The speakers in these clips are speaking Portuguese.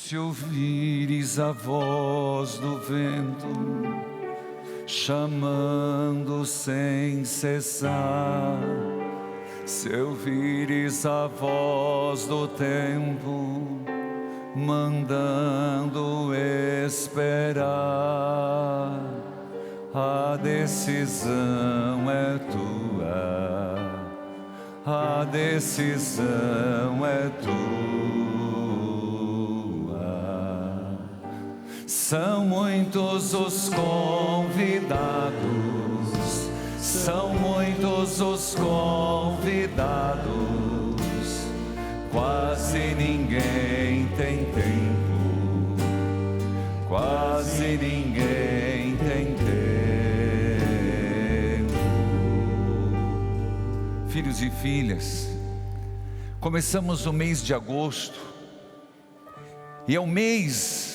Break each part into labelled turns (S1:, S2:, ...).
S1: Se ouvires a voz do vento, chamando sem cessar, se ouvires a voz do tempo, mandando esperar, a decisão é tua, a decisão é tua. São muitos os convidados, são muitos os convidados, quase ninguém tem tempo, quase ninguém tem tempo. Filhos e filhas, começamos o mês de agosto, e é um mês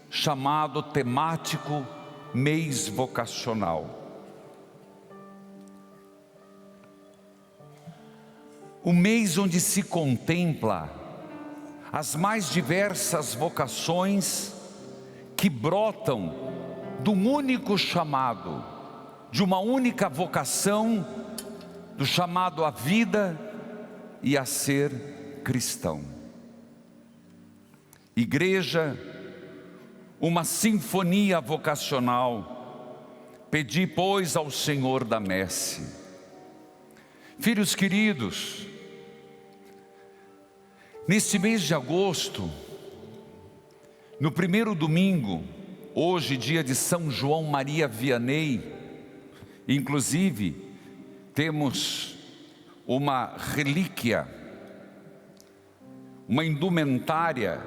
S1: chamado temático mês vocacional. O mês onde se contempla as mais diversas vocações que brotam de um único chamado, de uma única vocação, do chamado à vida e a ser cristão. Igreja, uma sinfonia vocacional, pedi, pois, ao Senhor da messe. Filhos queridos, neste mês de agosto, no primeiro domingo, hoje dia de São João Maria Vianney, inclusive temos uma relíquia, uma indumentária,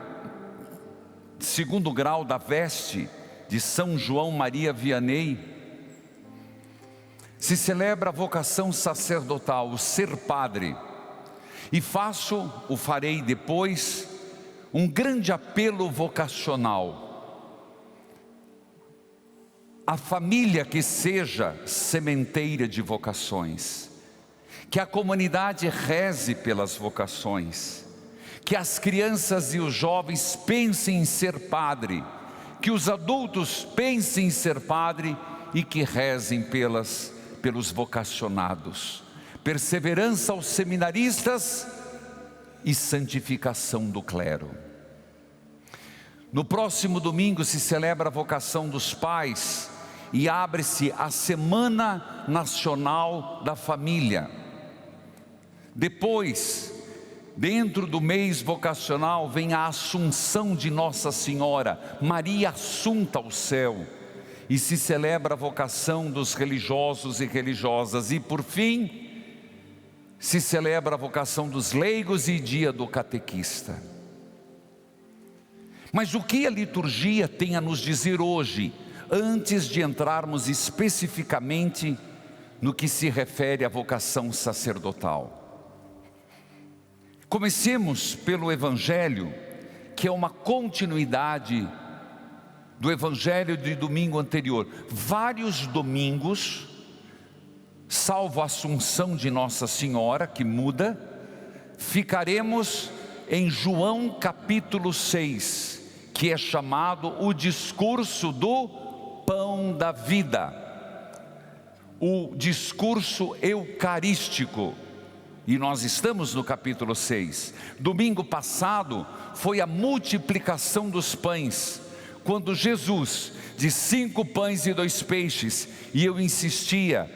S1: segundo grau da veste de São João Maria Vianney. Se celebra a vocação sacerdotal, o ser padre, e farei depois um grande apelo vocacional. A família que seja sementeira de vocações, que a comunidade reze pelas vocações, que as crianças e os jovens pensem em ser padre, que os adultos pensem em ser padre e que rezem pelos vocacionados. Perseverança aos seminaristas e santificação do clero. No próximo domingo se celebra a vocação dos pais e abre-se a Semana Nacional da Família. Depois, dentro do mês vocacional, vem a Assunção de Nossa Senhora, Maria Assunta ao céu, e se celebra a vocação dos religiosos e religiosas. E por fim, se celebra a vocação dos leigos e dia do catequista. Mas o que a liturgia tem a nos dizer hoje, antes de entrarmos especificamente no que se refere à vocação sacerdotal? Comecemos pelo Evangelho, que é uma continuidade do Evangelho de domingo anterior. Vários domingos, salvo a Assunção de Nossa Senhora, que muda, ficaremos em João capítulo 6, que é chamado o discurso do pão da vida, o discurso eucarístico. E nós estamos no capítulo 6. Domingo passado foi a multiplicação dos pães, quando Jesus, de 5 pães e 2 peixes, e eu insistia,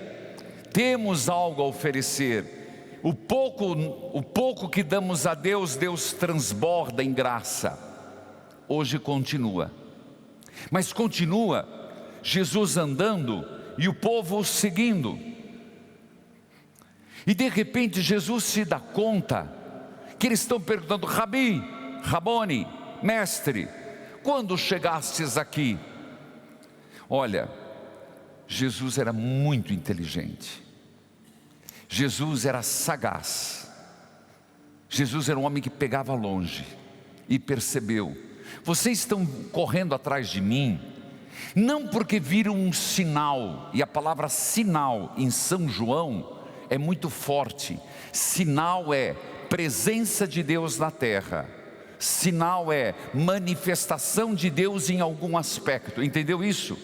S1: temos algo a oferecer. O pouco que damos a Deus, Deus transborda em graça. Hoje continua. Mas continua Jesus andando e o povo o seguindo. E de repente Jesus se dá conta que eles estão perguntando: Rabi, Rabone, mestre, quando chegastes aqui? Olha, Jesus era muito inteligente, Jesus era sagaz, Jesus era um homem que pegava longe e percebeu: vocês estão correndo atrás de mim, não porque viram um sinal, e a palavra sinal em São João é muito forte. Sinal é presença de Deus na terra, Sinal é manifestação de Deus em algum aspecto, entendeu isso?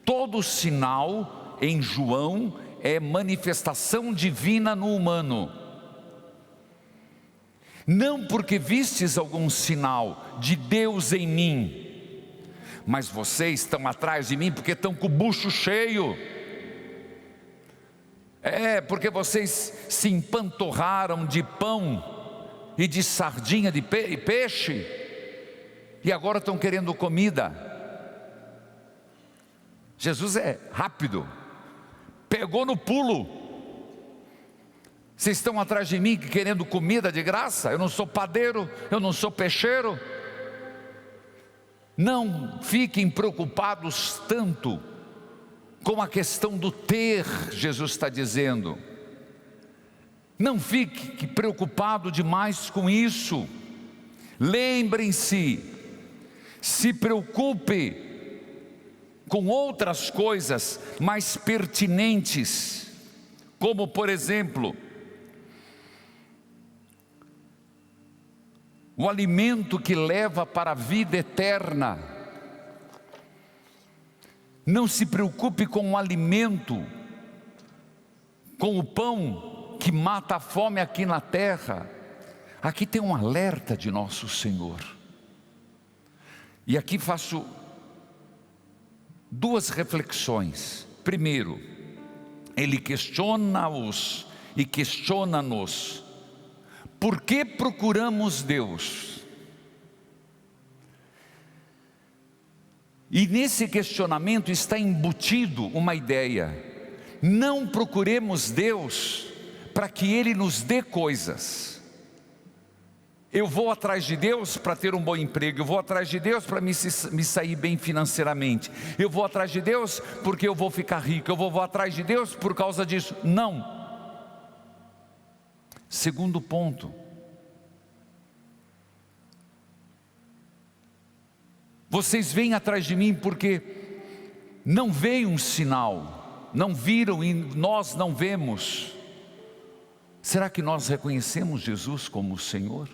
S1: Todo sinal em João é manifestação divina no humano. Não porque vistes algum sinal de Deus em mim, mas vocês estão atrás de mim porque estão com o bucho cheio. Porque vocês se empanturraram de pão e de sardinha de peixe, e agora estão querendo comida. Jesus é rápido, pegou no pulo. Vocês estão atrás de mim querendo comida de graça? Eu não sou padeiro, eu não sou peixeiro. Não fiquem preocupados tanto com a questão do ter, Jesus está dizendo. Não fique preocupado demais com isso. Lembrem-se, se preocupe com outras coisas mais pertinentes, como por exemplo, o alimento que leva para a vida eterna. Não se preocupe com o alimento, com o pão que mata a fome aqui na terra. Aqui tem um alerta de nosso Senhor. E aqui faço duas reflexões. Primeiro, Ele questiona-os e questiona-nos. Por que procuramos Deus? E nesse questionamento está embutido uma ideia: não procuremos Deus para que Ele nos dê coisas. Eu vou atrás de Deus para ter um bom emprego, eu vou atrás de Deus para me sair bem financeiramente, eu vou atrás de Deus porque eu vou ficar rico, eu vou atrás de Deus por causa disso. Não. Segundo ponto, vocês vêm atrás de mim porque não veio um sinal, não viram e nós não vemos. Será que nós reconhecemos Jesus como o Senhor?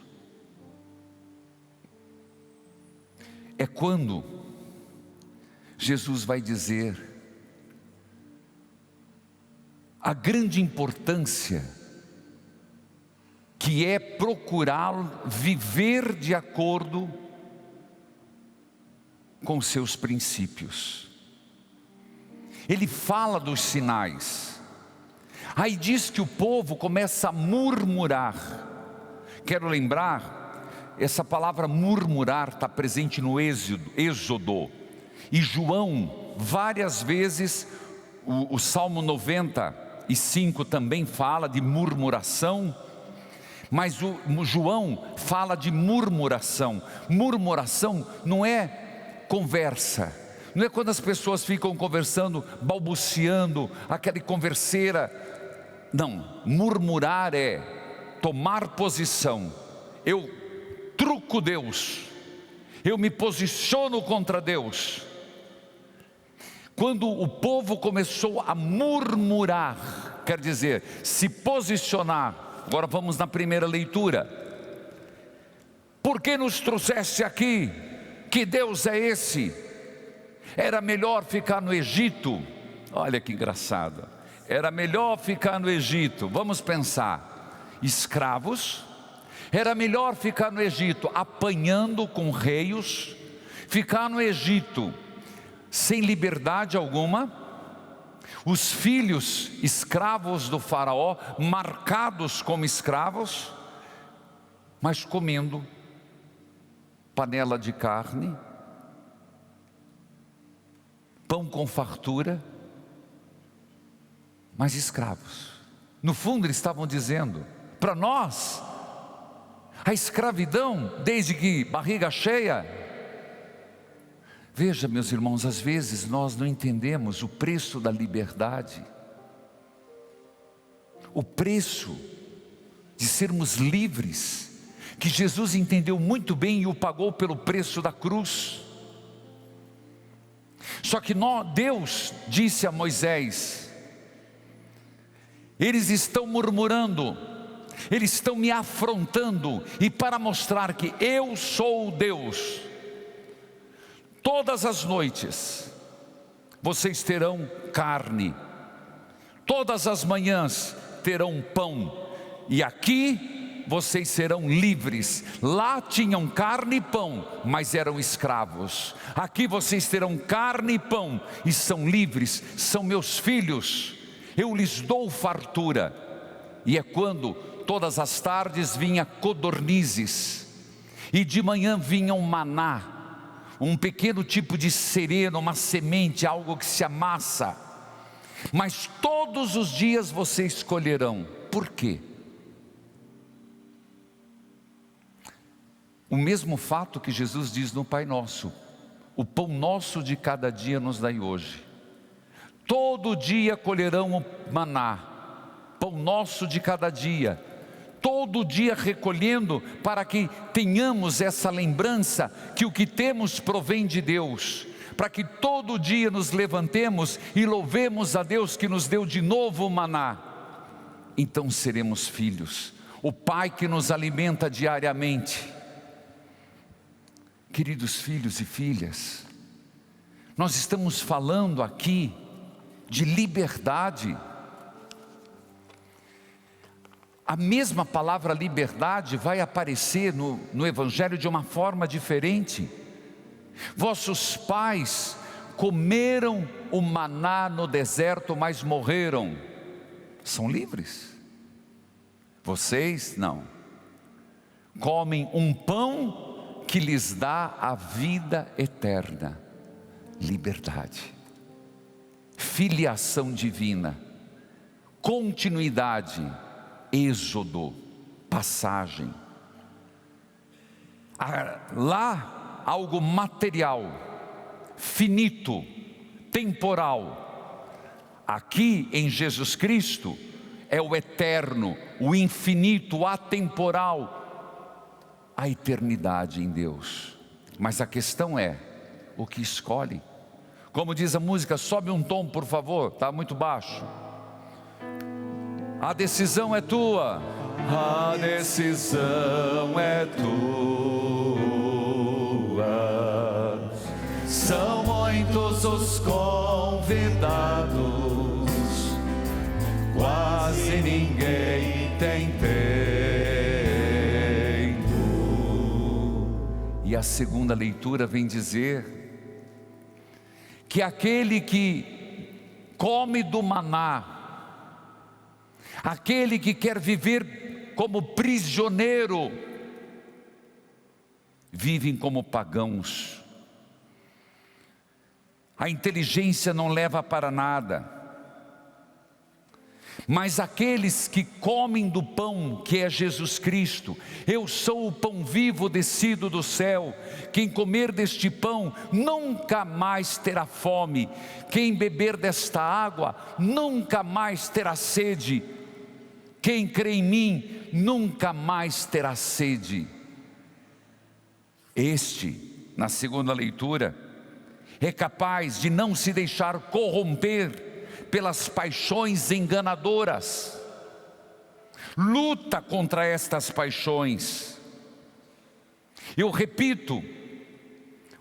S1: É quando Jesus vai dizer a grande importância que é procurar viver de acordo com seus princípios. Ele fala dos sinais. Aí diz que o povo começa a murmurar. Quero lembrar, essa palavra murmurar está presente no Êxodo. E João, várias vezes, o Salmo 95 também fala de murmuração. Mas o João fala de murmuração. Murmuração não é conversa, não é quando as pessoas ficam conversando, balbuciando, aquela converseira. Não, murmurar é tomar posição. Eu truco Deus, eu me posiciono contra Deus. Quando o povo começou a murmurar, quer dizer, se posicionar. Agora vamos na primeira leitura. Por que nos trouxeste aqui? Que Deus é esse? Era melhor ficar no Egito. Olha que engraçado. Era melhor ficar no Egito. Vamos pensar. Escravos. Era melhor ficar no Egito apanhando com reios. Ficar no Egito sem liberdade alguma. Os filhos escravos do faraó, marcados como escravos, mas comendo panela de carne, pão com fartura, mas escravos. No fundo eles estavam dizendo, para nós, a escravidão, desde que barriga cheia. Veja, meus irmãos, às vezes nós não entendemos o preço da liberdade, o preço de sermos livres, que Jesus entendeu muito bem e o pagou pelo preço da cruz. Só que Deus disse a Moisés: eles estão murmurando, eles estão me afrontando, e para mostrar que eu sou Deus, todas as noites vocês terão carne, todas as manhãs terão pão, e aqui vocês serão livres. Lá tinham carne e pão, mas eram escravos. Aqui vocês terão carne e pão e são livres, são meus filhos, eu lhes dou fartura. E é quando todas as tardes vinha codornizes, e de manhã vinha um maná, um pequeno tipo de sereno, uma semente, algo que se amassa. Mas todos os dias vocês colherão. Por quê? O mesmo fato que Jesus diz no Pai Nosso: o pão nosso de cada dia nos dai hoje. Todo dia colherão o maná, pão nosso de cada dia, todo dia recolhendo, para que tenhamos essa lembrança que o que temos provém de Deus, para que todo dia nos levantemos e louvemos a Deus que nos deu de novo o maná. Então seremos filhos, o Pai que nos alimenta diariamente. Queridos filhos e filhas, nós estamos falando aqui de liberdade. A mesma palavra liberdade vai aparecer no Evangelho de uma forma diferente. Vossos pais comeram o maná no deserto, mas morreram. São livres. Vocês não. Comem um pão que lhes dá a vida eterna. Liberdade. Filiação divina. Continuidade. Êxodo, passagem. Lá, algo material, finito, temporal. Aqui em Jesus Cristo é o eterno, o infinito, o atemporal, a eternidade em Deus. Mas a questão é, o que escolhe? Como diz a música, sobe um tom por favor, está muito baixo. A decisão é tua. A decisão é tua. São muitos os convidados, quase ninguém tem tempo. E a segunda leitura vem dizer que aquele que come do maná, aquele que quer viver como prisioneiro, vivem como pagãos. A inteligência não leva para nada. Mas aqueles que comem do pão que é Jesus Cristo, eu sou o pão vivo descido do céu, quem comer deste pão nunca mais terá fome, quem beber desta água nunca mais terá sede. Quem crê em mim nunca mais terá sede. Este, na segunda leitura, é capaz de não se deixar corromper pelas paixões enganadoras. Luta contra estas paixões. Eu repito,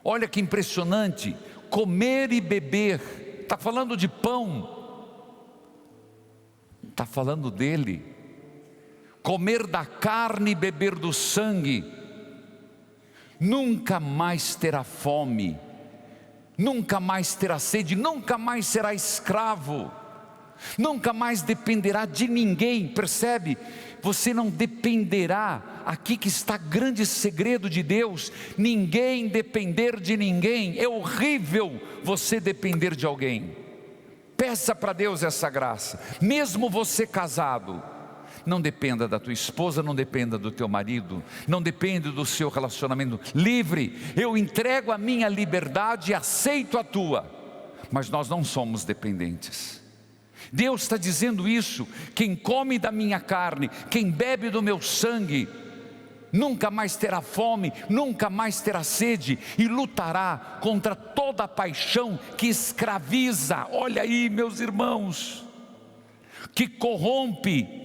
S1: olha que impressionante, comer e beber, está falando de pão, está falando dele. Comer da carne e beber do sangue, nunca mais terá fome, nunca mais terá sede, nunca mais será escravo, nunca mais dependerá de ninguém, percebe? Você não dependerá, aqui que está grande segredo de Deus, ninguém depender de ninguém. É horrível você depender de alguém. Peça para Deus essa graça, mesmo você casado. Não dependa da tua esposa, não dependa do teu marido, não depende do seu relacionamento. Livre, eu entrego a minha liberdade e aceito a tua, mas nós não somos dependentes. Deus está dizendo isso: quem come da minha carne, quem bebe do meu sangue, nunca mais terá fome, nunca mais terá sede, e lutará contra toda a paixão que escraviza. Olha aí, meus irmãos, que corrompe.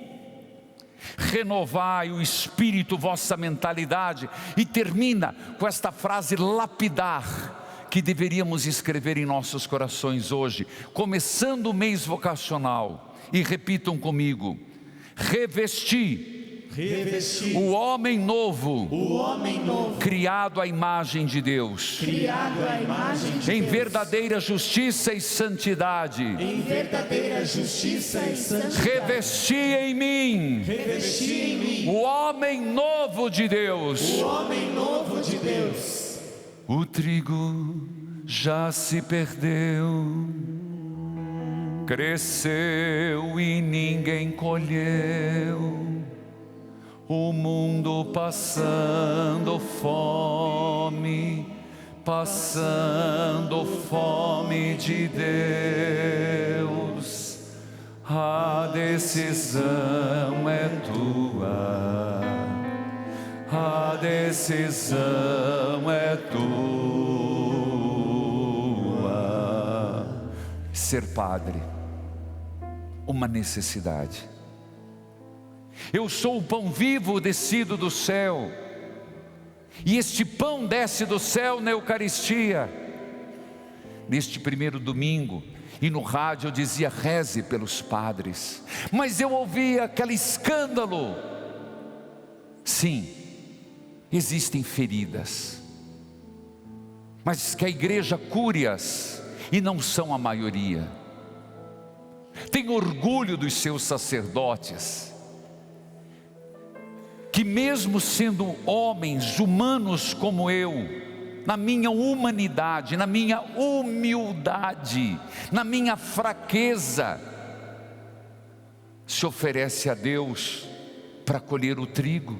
S1: renovai o espírito, vossa mentalidade. E termina com esta frase lapidar, que deveríamos escrever em nossos corações hoje, começando o mês vocacional. E repitam comigo: revesti o homem novo, criado à imagem de Deus, em verdadeira justiça e santidade. Revesti em mim o homem novo de Deus. O trigo já se perdeu, cresceu e ninguém colheu. O mundo passando fome de Deus. A decisão é tua, a decisão é tua. Ser padre, uma necessidade. Eu sou o pão vivo descido do céu, e este pão desce do céu na Eucaristia. Neste primeiro domingo, e no rádio eu dizia: reze pelos padres, mas eu ouvia aquele escândalo. Sim, existem feridas, mas que a igreja cure-as, e não são a maioria. Tem orgulho dos seus sacerdotes, que mesmo sendo homens humanos como eu, na minha humanidade, na minha humildade, na minha fraqueza, se oferece a Deus para colher o trigo,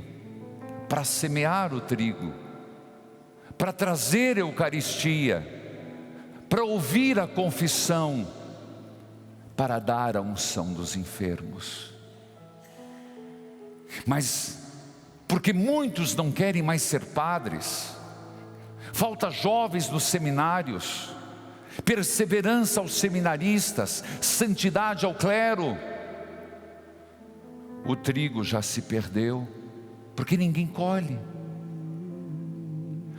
S1: para semear o trigo, para trazer a Eucaristia, para ouvir a confissão, para dar a unção dos enfermos. Mas porque muitos não querem mais ser padres, falta jovens nos seminários, perseverança aos seminaristas, santidade ao clero. O trigo já se perdeu, porque ninguém colhe.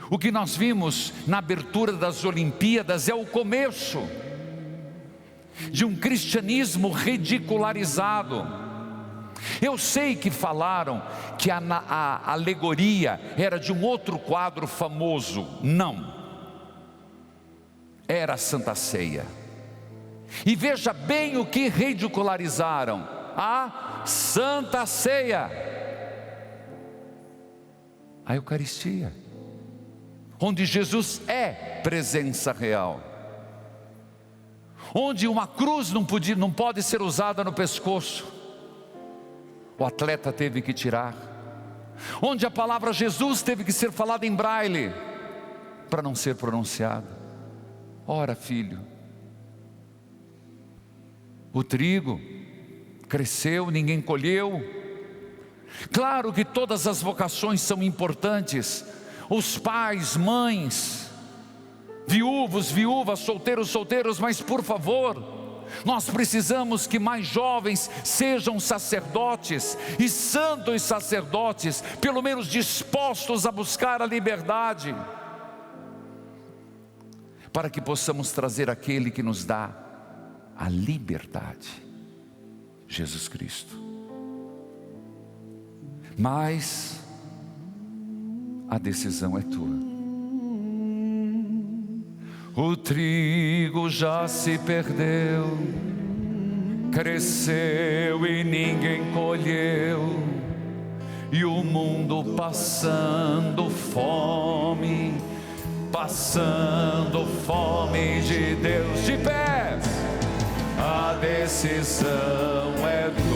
S1: O que nós vimos na abertura das Olimpíadas é o começo de um cristianismo ridicularizado. Eu sei que falaram que a alegoria era de um outro quadro famoso. Não, era a Santa Ceia. E veja bem o que ridicularizaram: a Santa Ceia, a Eucaristia, onde Jesus é presença real, onde uma cruz não pode ser usada no pescoço, o atleta teve que tirar, onde a palavra Jesus teve que ser falada em braille, para não ser pronunciada. Ora, filho, o trigo cresceu, ninguém colheu. Claro que todas as vocações são importantes, os pais, mães, viúvos, viúvas, solteiros, solteiros, mas por favor, nós precisamos que mais jovens sejam sacerdotes, e santos sacerdotes, pelo menos dispostos a buscar a liberdade, para que possamos trazer aquele que nos dá a liberdade, Jesus Cristo. Mas a decisão é tua. O trigo já se perdeu, cresceu e ninguém colheu, e o mundo passando fome de Deus. De pé, a decisão é tua.